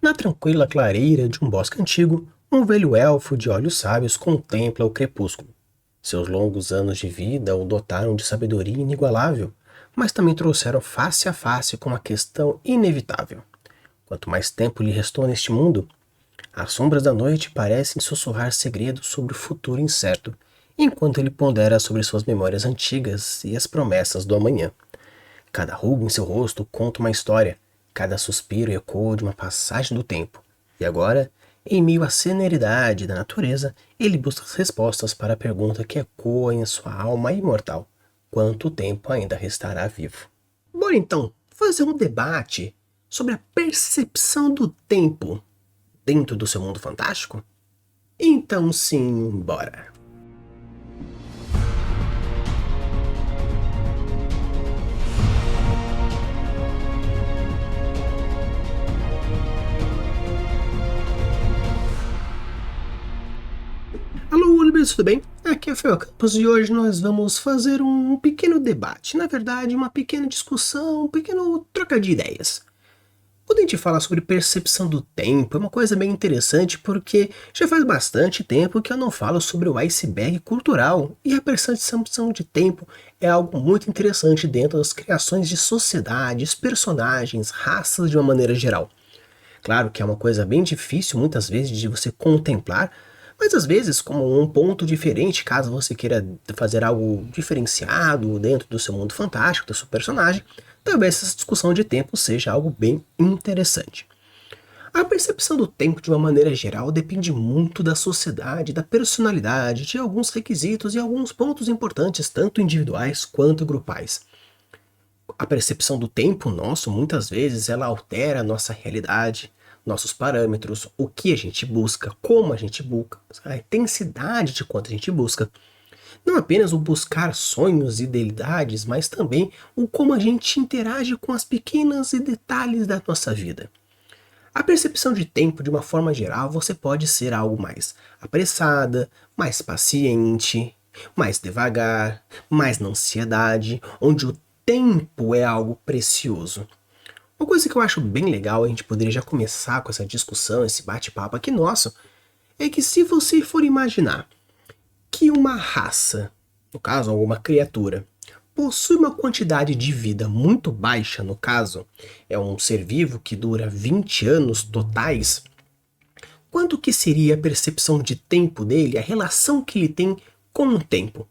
Na tranquila clareira de um bosque antigo, um velho elfo de olhos sábios contempla o crepúsculo. Seus longos anos de vida o dotaram de sabedoria inigualável, mas também trouxeram face a face com uma questão inevitável. Quanto mais tempo lhe restou neste mundo, as sombras da noite parecem sussurrar segredos sobre o futuro incerto, enquanto ele pondera sobre suas memórias antigas e as promessas do amanhã. Cada ruga em seu rosto conta uma história, cada suspiro ecoa de uma passagem do tempo. E agora, em meio à celeridade da natureza, ele busca as respostas para a pergunta que ecoa em sua alma imortal: quanto tempo ainda restará vivo? Bora então fazer um debate sobre a percepção do tempo dentro do seu mundo fantástico? Então sim, bora! Alô, Oliveiros, tudo bem? Aqui é o Fel Campos e hoje nós vamos fazer um pequeno debate, na verdade uma pequena discussão, um pequeno troca de ideias. Quando a gente fala sobre percepção do tempo, é uma coisa bem interessante porque já faz bastante tempo que eu não falo sobre o iceberg cultural, e a percepção de tempo é algo muito interessante dentro das criações de sociedades, personagens, raças de uma maneira geral. Claro que é uma coisa bem difícil muitas vezes de você contemplar, mas às vezes como um ponto diferente, caso você queira fazer algo diferenciado dentro do seu mundo fantástico, do seu personagem, talvez essa discussão de tempo seja algo bem interessante. A percepção do tempo de uma maneira geral depende muito da sociedade, da personalidade, de alguns requisitos e alguns pontos importantes, tanto individuais quanto grupais. A percepção do tempo nosso, muitas vezes, ela altera a nossa realidade, nossos parâmetros, o que a gente busca, como a gente busca, a intensidade de quanto a gente busca. Não apenas o buscar sonhos e idealidades, mas também o como a gente interage com as pequenas detalhes da nossa vida. A percepção de tempo, de uma forma geral, você pode ser algo mais apressada, mais paciente, mais devagar, mais na ansiedade, onde o tempo é algo precioso. Uma coisa que eu acho bem legal, a gente poderia já começar com essa discussão, esse bate-papo aqui nosso, é que se você for imaginar que uma raça, no caso alguma criatura, possui uma quantidade de vida muito baixa, no caso, é um ser vivo que dura 20 anos totais, quanto que seria a percepção de tempo dele, a relação que ele tem com o tempo?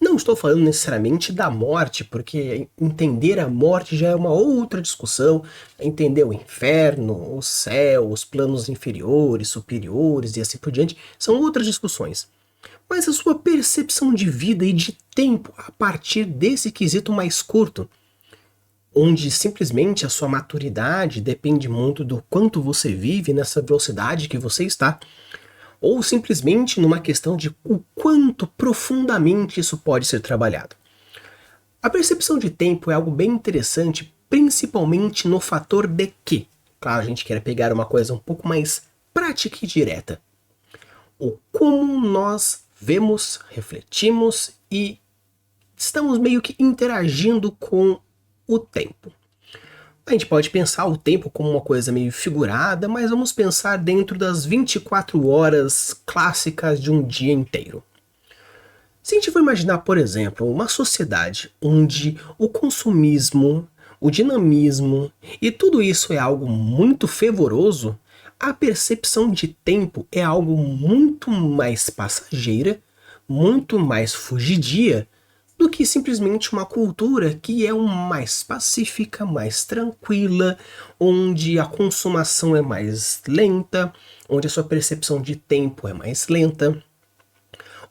Não estou falando necessariamente da morte, porque entender a morte já é uma outra discussão. Entender o inferno, o céu, os planos inferiores, superiores e assim por diante, são outras discussões. Mas a sua percepção de vida e de tempo a partir desse quesito mais curto, onde simplesmente a sua maturidade depende muito do quanto você vive nessa velocidade que você está, ou simplesmente numa questão de o quanto profundamente isso pode ser trabalhado. A percepção de tempo é algo bem interessante, principalmente no fator de que, claro, a gente quer pegar uma coisa um pouco mais prática e direta, o como nós vemos, refletimos e estamos meio que interagindo com o tempo. A gente pode pensar o tempo como uma coisa meio figurada, mas vamos pensar dentro das 24 horas clássicas de um dia inteiro. Se a gente for imaginar, por exemplo, uma sociedade onde o consumismo, o dinamismo e tudo isso é algo muito fervoroso, a percepção de tempo é algo muito mais passageira, muito mais fugidia, do que simplesmente uma cultura que é mais pacífica, mais tranquila, onde a consumação é mais lenta, onde a sua percepção de tempo é mais lenta.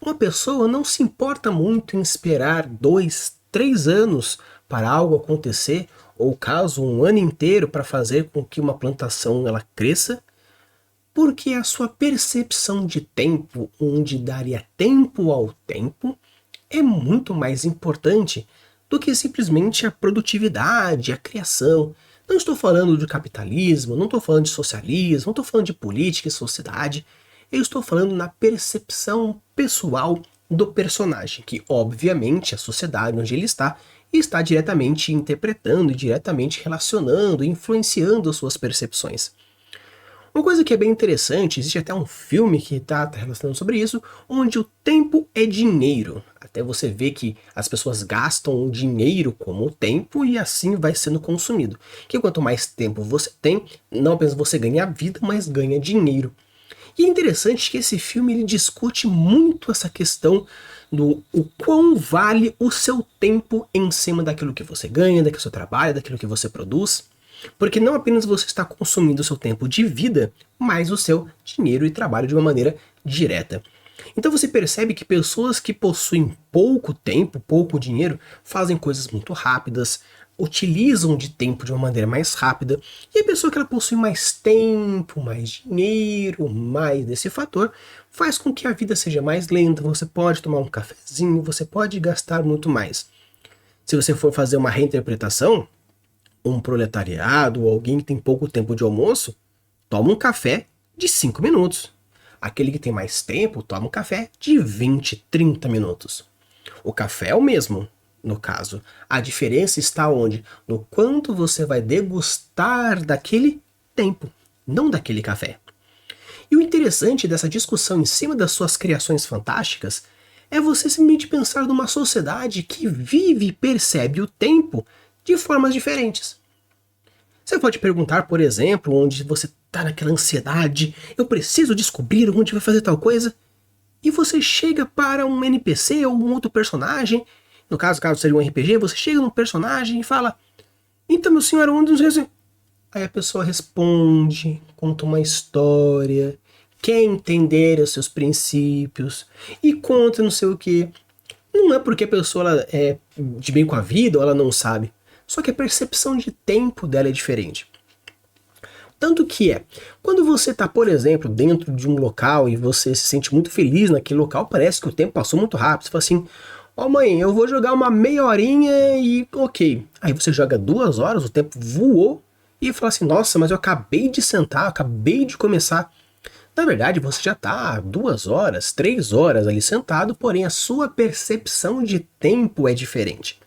Uma pessoa não se importa muito em esperar 2, 3 anos para algo acontecer, ou caso um ano inteiro para fazer com que uma plantação ela cresça, porque a sua percepção de tempo, onde daria tempo ao tempo, é muito mais importante do que simplesmente a produtividade, a criação. Não estou falando de capitalismo, não estou falando de socialismo, não estou falando de política e sociedade. Eu estou falando na percepção pessoal do personagem, que obviamente a sociedade onde ele está diretamente interpretando, diretamente relacionando, influenciando as suas percepções. Uma coisa que é bem interessante, existe até um filme que está relacionando sobre isso, onde o tempo é dinheiro. Até você vê que as pessoas gastam o dinheiro como o tempo e assim vai sendo consumido. Que quanto mais tempo você tem, não apenas você ganha vida, mas ganha dinheiro. E é interessante que esse filme ele discute muito essa questão do o quão vale o seu tempo em cima daquilo que você ganha, daquilo que você trabalha, daquilo que você produz. Porque não apenas você está consumindo o seu tempo de vida, mas o seu dinheiro e trabalho de uma maneira direta. Então você percebe que pessoas que possuem pouco tempo, pouco dinheiro, fazem coisas muito rápidas, utilizam de tempo de uma maneira mais rápida, e a pessoa que ela possui mais tempo, mais dinheiro, mais desse fator, faz com que a vida seja mais lenta, você pode tomar um cafezinho, você pode gastar muito mais. Se você for fazer uma reinterpretação, um proletariado ou alguém que tem pouco tempo de almoço, toma um café de 5 minutos. Aquele que tem mais tempo toma um café de 20, 30 minutos. O café é o mesmo, no caso. A diferença está onde? No quanto você vai degustar daquele tempo, não daquele café. E o interessante dessa discussão em cima das suas criações fantásticas é você simplesmente pensar numa sociedade que vive e percebe o tempo de formas diferentes. Você pode perguntar, por exemplo, onde você está naquela ansiedade, eu preciso descobrir onde vai fazer tal coisa, e você chega para um NPC ou um outro personagem, no caso seria um RPG, você chega num personagem e fala, então meu senhor, onde nos resolve? Aí a pessoa responde, conta uma história, quer entender os seus princípios, e conta não sei o que. Não é porque a pessoa ela é de bem com a vida ou ela não sabe. Só que a percepção de tempo dela é diferente. Tanto que quando você está, por exemplo, dentro de um local e você se sente muito feliz naquele local, parece que o tempo passou muito rápido. Você fala assim, ó mãe, eu vou jogar uma meia horinha e ok. Aí você joga 2 horas, o tempo voou e fala assim, nossa, mas eu acabei de sentar, acabei de começar. Na verdade, você já está 2 horas, 3 horas ali sentado, porém a sua percepção de tempo é diferente.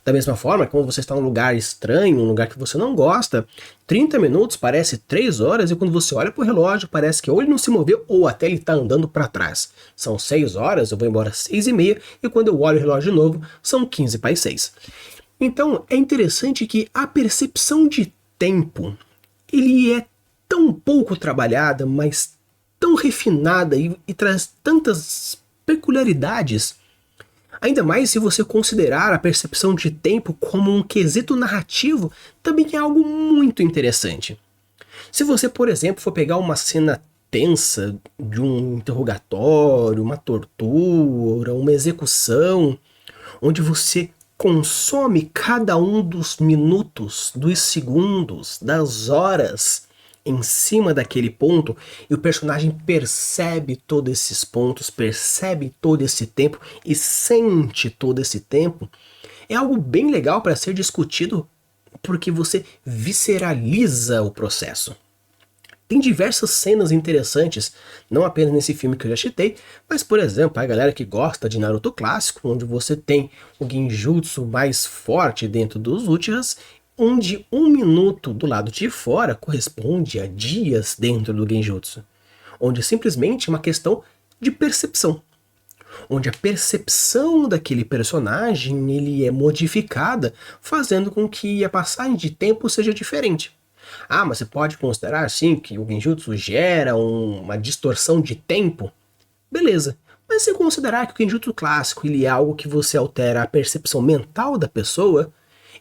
Da mesma forma, quando você está num lugar estranho, um lugar que você não gosta, 30 minutos parece 3 horas e quando você olha para o relógio parece que ou ele não se moveu ou até ele está andando para trás. São 6 horas, eu vou embora às 6h30 e quando eu olho o relógio de novo são 15 para as 6. Então é interessante que a percepção de tempo ele é tão pouco trabalhada, mas tão refinada e traz tantas peculiaridades. Ainda mais se você considerar a percepção de tempo como um quesito narrativo, também é algo muito interessante. Se você, por exemplo, for pegar uma cena tensa de um interrogatório, uma tortura, uma execução, onde você consome cada um dos minutos, dos segundos, das horas em cima daquele ponto e o personagem percebe todos esses pontos, percebe todo esse tempo e sente todo esse tempo, é algo bem legal para ser discutido porque você visceraliza o processo. Tem diversas cenas interessantes, não apenas nesse filme que eu já citei, mas por exemplo, a galera que gosta de Naruto clássico, onde você tem o genjutsu mais forte dentro dos Uchihas, onde 1 minuto do lado de fora corresponde a dias dentro do genjutsu, onde simplesmente é uma questão de percepção, onde a percepção daquele personagem ele é modificada, fazendo com que a passagem de tempo seja diferente. Ah, mas você pode considerar sim que o genjutsu gera uma distorção de tempo? Beleza. Mas se considerar que o genjutsu clássico ele é algo que você altera a percepção mental da pessoa,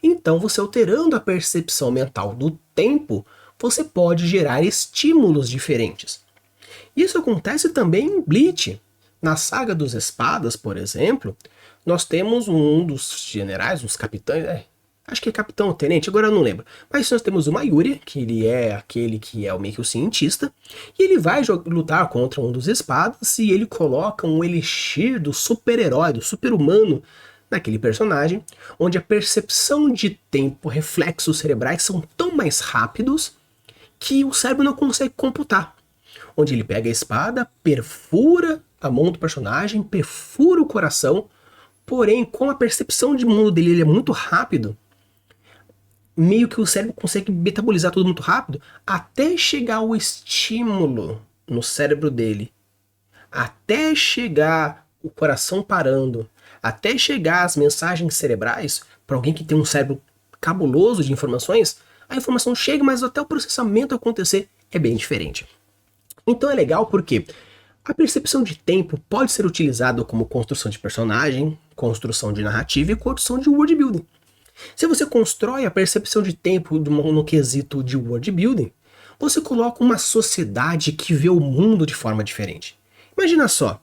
então você alterando a percepção mental do tempo, você pode gerar estímulos diferentes. Isso acontece também em Bleach. Na saga dos Espadas, por exemplo, nós temos um dos generais, uns capitães, acho que é capitão ou tenente, agora eu não lembro. Mas nós temos o Mayuri, que ele é aquele que é meio que o cientista, e ele vai lutar contra um dos espadas e ele coloca um elixir do super-herói, do super-humano, naquele personagem, onde a percepção de tempo, reflexos cerebrais são tão mais rápidos que o cérebro não consegue computar. Onde ele pega a espada, perfura a mão do personagem, perfura o coração, porém, como a percepção de mundo dele ele é muito rápido, meio que o cérebro consegue metabolizar tudo muito rápido até chegar o estímulo no cérebro dele, até chegar o coração parando, até chegar as mensagens cerebrais para alguém que tem um cérebro cabuloso de informações, a informação chega, mas até o processamento acontecer é bem diferente. Então é legal porque a percepção de tempo pode ser utilizada como construção de personagem, construção de narrativa e construção de world building. Se você constrói a percepção de tempo no quesito de world building, você coloca uma sociedade que vê o mundo de forma diferente. Imagina só,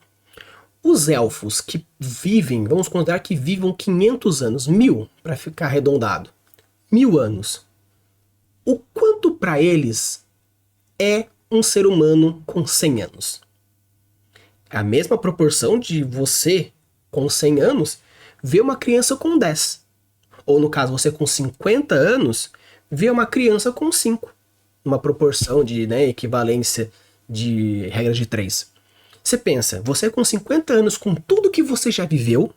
os elfos que vivem, vamos considerar que vivam 500 anos, 1000 para ficar arredondado, 1000 anos. O quanto para eles é um ser humano com 100 anos? É a mesma proporção de você, com 100 anos, ver uma criança com 10. Ou no caso, você com 50 anos, ver uma criança com 5. Uma proporção de equivalência de regra de 3. Você pensa, você com 50 anos, com tudo que você já viveu,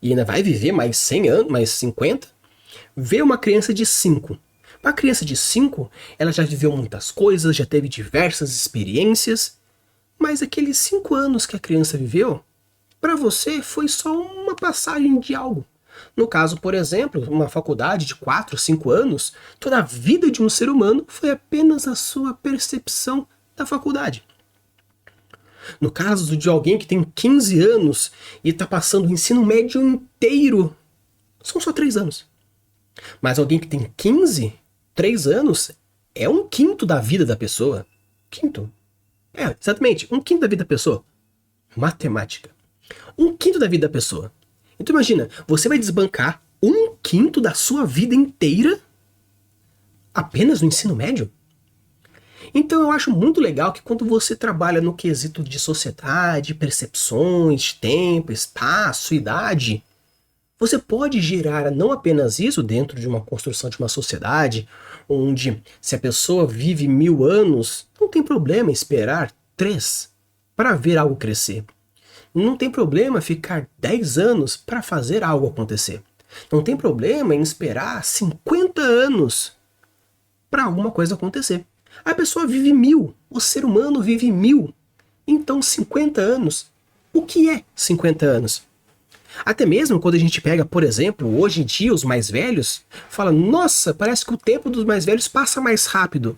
e ainda vai viver mais 100 anos, mais 50, vê uma criança de 5. Para a criança de 5, ela já viveu muitas coisas, já teve diversas experiências, mas aqueles 5 anos que a criança viveu, para você foi só uma passagem de algo. No caso, por exemplo, uma faculdade de 4, 5 anos, toda a vida de um ser humano foi apenas a sua percepção da faculdade. No caso de alguém que tem 15 anos e está passando o ensino médio inteiro, são só 3 anos. Mas alguém que tem 15, 3 anos, é 1/5 da vida da pessoa. Quinto. É, exatamente, 1/5 da vida da pessoa. Matemática. 1/5 da vida da pessoa. Então imagina, você vai desbancar 1/5 da sua vida inteira apenas no ensino médio? Então eu acho muito legal que quando você trabalha no quesito de sociedade, percepções, tempo, espaço, idade, você pode gerar não apenas isso dentro de uma construção de uma sociedade, onde se a pessoa vive 1000 anos, não tem problema esperar 3 para ver algo crescer. Não tem problema ficar 10 anos para fazer algo acontecer. Não tem problema em esperar 50 anos para alguma coisa acontecer. A pessoa vive 1000, o ser humano vive 1000. Então 50 anos, o que é 50 anos? Até mesmo quando a gente pega, por exemplo, hoje em dia os mais velhos, fala, nossa, parece que o tempo dos mais velhos passa mais rápido.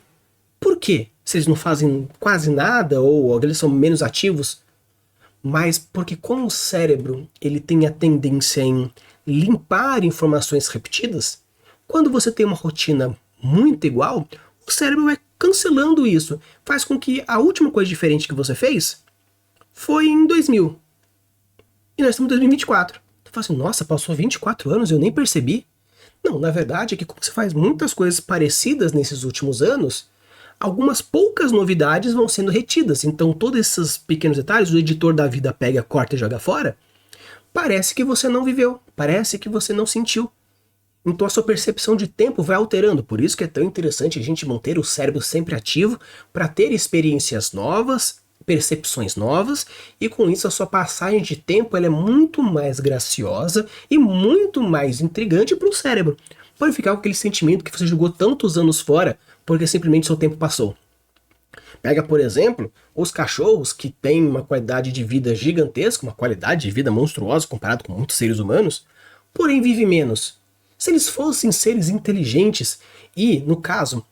Por quê? Se eles não fazem quase nada ou eles são menos ativos? Mas porque como o cérebro ele tem a tendência em limpar informações repetidas, quando você tem uma rotina muito igual, o cérebro vai cancelando isso. Faz com que a última coisa diferente que você fez foi em 2000. E nós estamos em 2024. Tu fala assim, nossa, passou 24 anos e eu nem percebi. Não, na verdade é que como você faz muitas coisas parecidas nesses últimos anos, algumas poucas novidades vão sendo retidas. Então todos esses pequenos detalhes, o editor da vida pega, corta e joga fora, parece que você não viveu, parece que você não sentiu. Então a sua percepção de tempo vai alterando. Por isso que é tão interessante a gente manter o cérebro sempre ativo para ter experiências novas, percepções novas, e com isso a sua passagem de tempo ela é muito mais graciosa e muito mais intrigante para o cérebro. Pode ficar com aquele sentimento que você jogou tantos anos fora porque simplesmente seu tempo passou. Pega, por exemplo, os cachorros que têm uma qualidade de vida gigantesca, uma qualidade de vida monstruosa comparado com muitos seres humanos, porém vivem menos. Se eles fossem seres inteligentes e, no caso,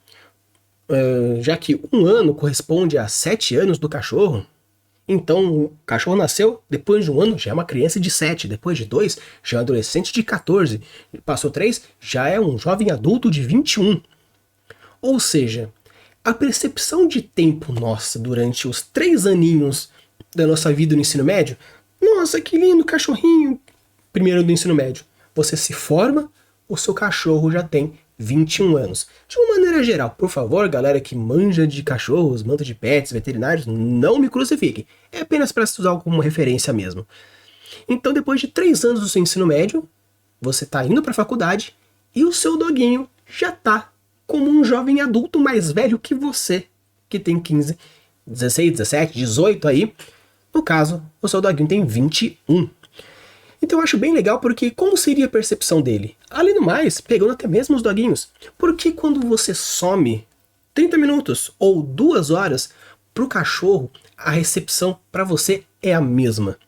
já que 1 ano corresponde a 7 anos do cachorro, então o cachorro nasceu, depois de 1 ano já é uma criança de 7, depois de 2 já é um adolescente de 14, passou 3 já é um jovem adulto de 21. Ou seja, a percepção de tempo nossa durante os 3 aninhos da nossa vida no ensino médio, nossa, que lindo cachorrinho, primeiro do ensino médio, você se forma, o seu cachorro já tem 21 anos. De uma maneira geral, por favor, galera que manja de cachorros, manja de pets, veterinários, não me crucifiquem. É apenas para se usar como referência mesmo. Então, depois de 3 anos do seu ensino médio, você está indo para a faculdade e o seu doguinho já está como um jovem adulto mais velho que você, que tem 15, 16, 17, 18 aí. No caso, o seu doguinho tem 21. Então eu acho bem legal porque como seria a percepção dele? Além do mais, pegando até mesmo os doguinhos, porque quando você some 30 minutos ou 2 horas, pro cachorro, a recepção para você é a mesma.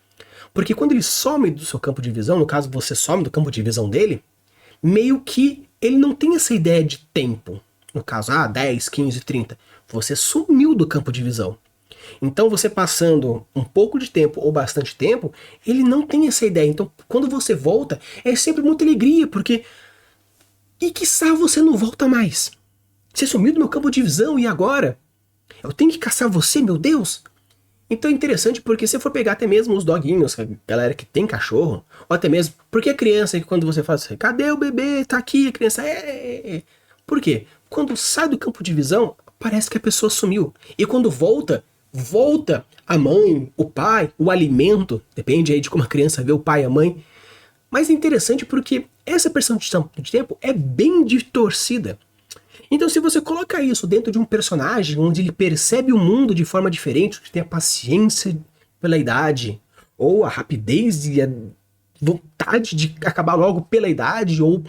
Porque quando ele some do seu campo de visão, no caso você some do campo de visão dele, meio que ele não tem essa ideia de tempo. No caso, 10, 15, 30. Você sumiu do campo de visão. Então você passando um pouco de tempo ou bastante tempo, ele não tem essa ideia. Então quando você volta, é sempre muita alegria, porque... E quiçá você não volta mais. Você sumiu do meu campo de visão e agora? Eu tenho que caçar você, meu Deus? Então é interessante porque se for pegar até mesmo os doguinhos, a galera que tem cachorro, ou até mesmo, porque a criança, que quando você fala assim, cadê o bebê? Tá aqui, a criança é. Por quê? Quando sai do campo de visão, parece que a pessoa sumiu. E quando volta a mãe, o pai, o alimento, depende aí de como a criança vê o pai e a mãe. Mas é interessante porque essa percepção de tempo é bem distorcida. Então se você coloca isso dentro de um personagem onde ele percebe o mundo de forma diferente, que tem a paciência pela idade, ou a rapidez e a vontade de acabar logo pela idade, ou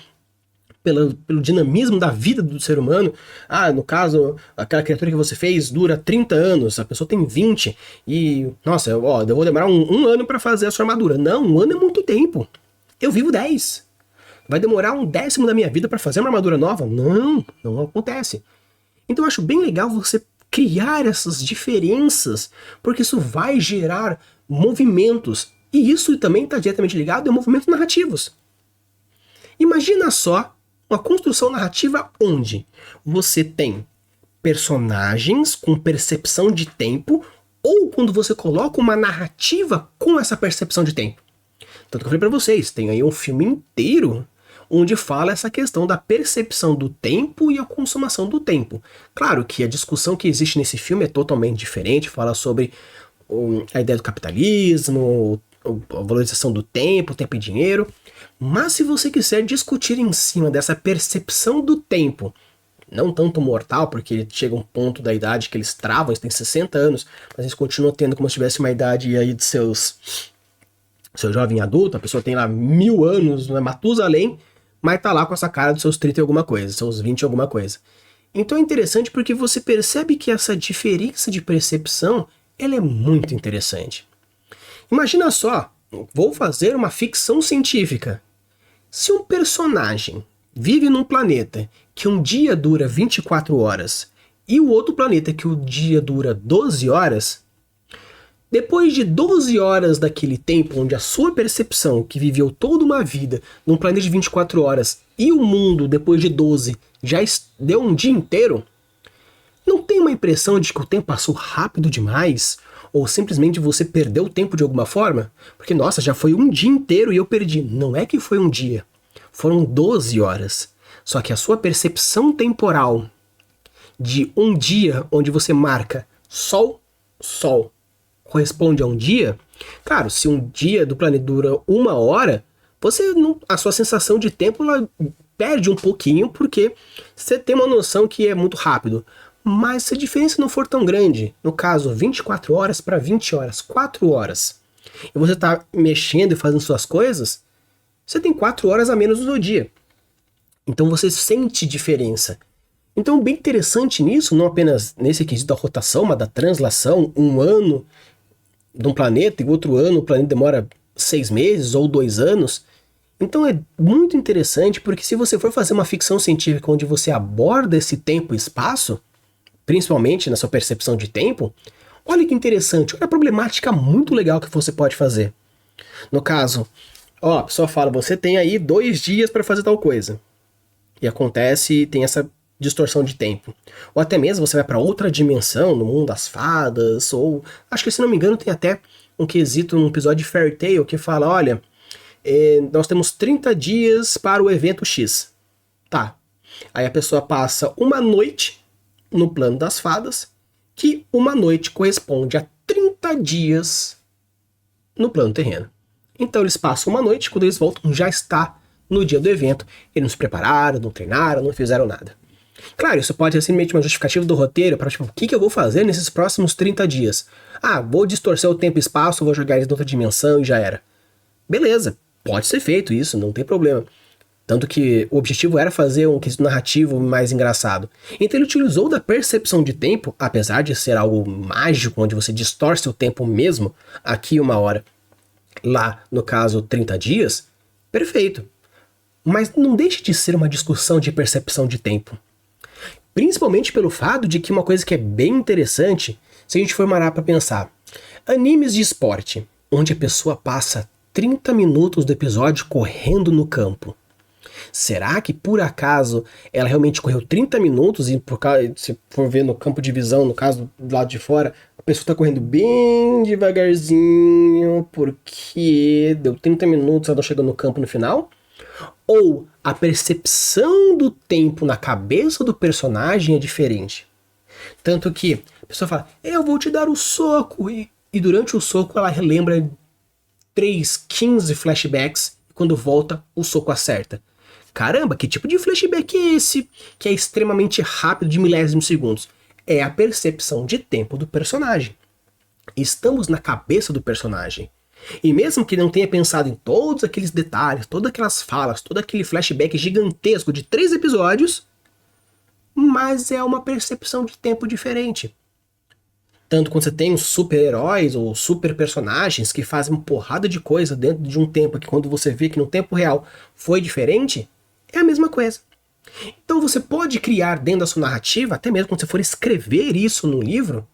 pelo dinamismo da vida do ser humano. No caso, aquela criatura que você fez dura 30 anos, a pessoa tem 20, e, nossa, eu vou demorar um ano para fazer a sua armadura. Não, um ano é muito tempo. Eu vivo 10. Vai demorar 1/10 da minha vida para fazer uma armadura nova? Não acontece. Então eu acho bem legal você criar essas diferenças, porque isso vai gerar movimentos. E isso também está diretamente ligado a movimentos narrativos. Imagina só uma construção narrativa onde você tem personagens com percepção de tempo, ou quando você coloca uma narrativa com essa percepção de tempo. Tanto que eu falei para vocês, tem aí um filme inteiro onde fala essa questão da percepção do tempo e a consumação do tempo. Claro que a discussão que existe nesse filme é totalmente diferente, fala sobre a ideia do capitalismo, a valorização do tempo e dinheiro, mas se você quiser discutir em cima dessa percepção do tempo, não tanto mortal, porque chega um ponto da idade que eles travam, eles têm 60 anos, mas eles continuam tendo como se tivesse uma idade aí de seu jovem adulto, a pessoa tem lá 1000 anos, não é Matusalém, mas tá lá com essa cara dos seus 30 e alguma coisa, seus 20 e alguma coisa. Então é interessante porque você percebe que essa diferença de percepção, ela é muito interessante. Imagina só, vou fazer uma ficção científica. Se um personagem vive num planeta que um dia dura 24 horas e o outro planeta que o dia dura 12 horas, depois de 12 horas daquele tempo onde a sua percepção, que viveu toda uma vida num planeta de 24 horas, e o mundo, depois de 12, já deu um dia inteiro, não tem uma impressão de que o tempo passou rápido demais? Ou simplesmente você perdeu o tempo de alguma forma? Porque, nossa, já foi um dia inteiro e eu perdi. Não é que foi um dia. Foram 12 horas. Só que a sua percepção temporal de um dia onde você marca sol, corresponde a um dia, claro, se um dia do planeta dura 1 hora, a sua sensação de tempo ela perde um pouquinho, porque você tem uma noção que é muito rápido. Mas se a diferença não for tão grande, no caso 24 horas para 20 horas, 4 horas, e você está mexendo e fazendo suas coisas, você tem 4 horas a menos no seu dia. Então você sente diferença. Então bem interessante nisso, não apenas nesse quesito da rotação, mas da translação, um ano de um planeta e outro ano o planeta demora 6 meses ou 2 anos. Então é muito interessante porque se você for fazer uma ficção científica onde você aborda esse tempo e espaço, principalmente na sua percepção de tempo, olha que interessante, olha a problemática muito legal que você pode fazer. No caso, a pessoa fala, você tem aí 2 dias para fazer tal coisa. E acontece, tem essa distorção de tempo. Ou até mesmo você vai para outra dimensão, no mundo das fadas, ou acho que se não me engano tem até um quesito num episódio de Fairy Tail que fala, olha, nós temos 30 dias para o evento X. Tá. Aí a pessoa passa uma noite no plano das fadas, que uma noite corresponde a 30 dias no plano terreno. Então eles passam uma noite, quando eles voltam já está no dia do evento, eles não se prepararam, não treinaram, não fizeram nada. Claro, isso pode ser simplesmente uma justificativa do roteiro para, tipo, o que eu vou fazer nesses próximos 30 dias? Vou distorcer o tempo e espaço, vou jogar eles em outra dimensão e já era. Beleza, pode ser feito isso, não tem problema. Tanto que o objetivo era fazer um quesito narrativo mais engraçado. Então ele utilizou da percepção de tempo, apesar de ser algo mágico, onde você distorce o tempo mesmo, aqui 1 hora, lá no caso 30 dias, perfeito. Mas não deixe de ser uma discussão de percepção de tempo. Principalmente pelo fato de que uma coisa que é bem interessante, se a gente for parar para pensar, animes de esporte, onde a pessoa passa 30 minutos do episódio correndo no campo. Será que por acaso ela realmente correu 30 minutos e se for ver no campo de visão, no caso do lado de fora, a pessoa está correndo bem devagarzinho porque deu 30 minutos e ela não chegou no campo no final? Ou a percepção do tempo na cabeça do personagem é diferente? Tanto que a pessoa fala, eu vou te dar o soco, e durante o soco ela relembra 15 flashbacks, e quando volta o soco acerta. Caramba, que tipo de flashback é esse? Que é extremamente rápido, de milésimos de segundos. É a percepção de tempo do personagem. Estamos na cabeça do personagem. E mesmo que não tenha pensado em todos aqueles detalhes, todas aquelas falas, todo aquele flashback gigantesco de 3 episódios, mas é uma percepção de tempo diferente. Tanto quando você tem os super-heróis ou super personagens que fazem uma porrada de coisa dentro de um tempo que quando você vê que no tempo real foi diferente, é a mesma coisa. Então você pode criar dentro da sua narrativa, até mesmo quando você for escrever isso no livro,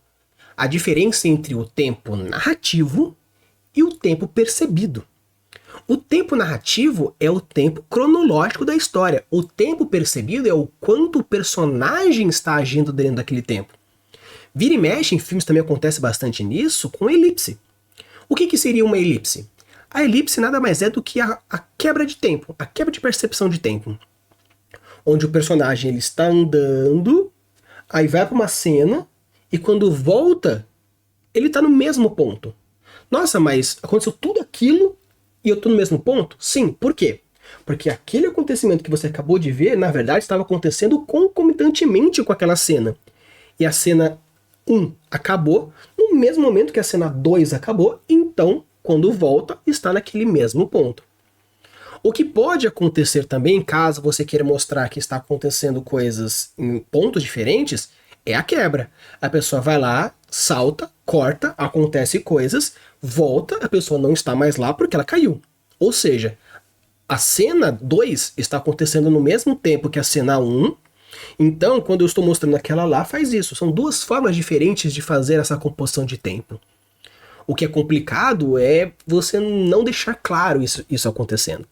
a diferença entre o tempo narrativo e o tempo percebido. O tempo narrativo é o tempo cronológico da história. O tempo percebido é o quanto o personagem está agindo dentro daquele tempo. Vira e mexe, em filmes também acontece bastante nisso, com elipse. O que seria uma elipse? A elipse nada mais é do que a quebra de tempo, a quebra de percepção de tempo. Onde o personagem ele está andando, aí vai para uma cena, e quando volta, ele está no mesmo ponto. Nossa, mas aconteceu tudo aquilo e eu estou no mesmo ponto? Sim, por quê? Porque aquele acontecimento que você acabou de ver, na verdade, estava acontecendo concomitantemente com aquela cena. E a cena 1 acabou no mesmo momento que a cena 2 acabou, então, quando volta, está naquele mesmo ponto. O que pode acontecer também, caso você queira mostrar que está acontecendo coisas em pontos diferentes, é a quebra. A pessoa vai lá, salta, corta, acontece coisas, volta, a pessoa não está mais lá porque ela caiu. Ou seja, a cena 2 está acontecendo no mesmo tempo que a cena 1, então quando eu estou mostrando aquela lá, faz isso. São duas formas diferentes de fazer essa composição de tempo. O que é complicado é você não deixar claro isso acontecendo.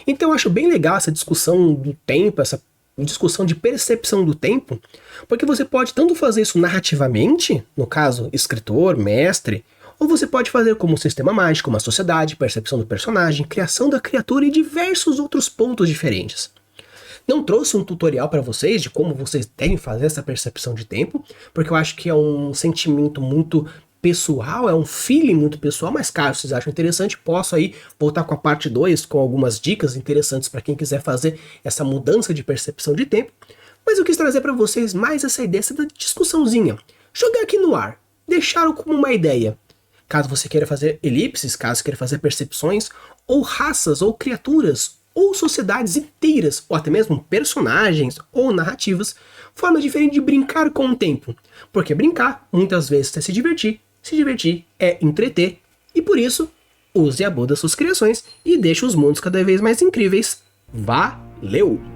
Então eu acho bem legal essa discussão do tempo, essa discussão de percepção do tempo, porque você pode tanto fazer isso narrativamente, no caso, escritor, mestre, ou você pode fazer como um sistema mágico, uma sociedade, percepção do personagem, criação da criatura e diversos outros pontos diferentes. Não trouxe um tutorial para vocês de como vocês devem fazer essa percepção de tempo, porque eu acho que é um sentimento muito pessoal, é um feeling muito pessoal, mas caso vocês acham interessante, posso aí voltar com a parte 2 com algumas dicas interessantes para quem quiser fazer essa mudança de percepção de tempo. Mas eu quis trazer para vocês mais essa ideia, essa discussãozinha. Jogar aqui no ar, deixar como uma ideia. Caso você queira fazer elipses, caso queira fazer percepções, ou raças, ou criaturas, ou sociedades inteiras, ou até mesmo personagens ou narrativas, formas diferentes de brincar com o tempo. Porque brincar, muitas vezes, é se divertir é entreter, e por isso, use a boa das suas criações e deixe os mundos cada vez mais incríveis. Valeu!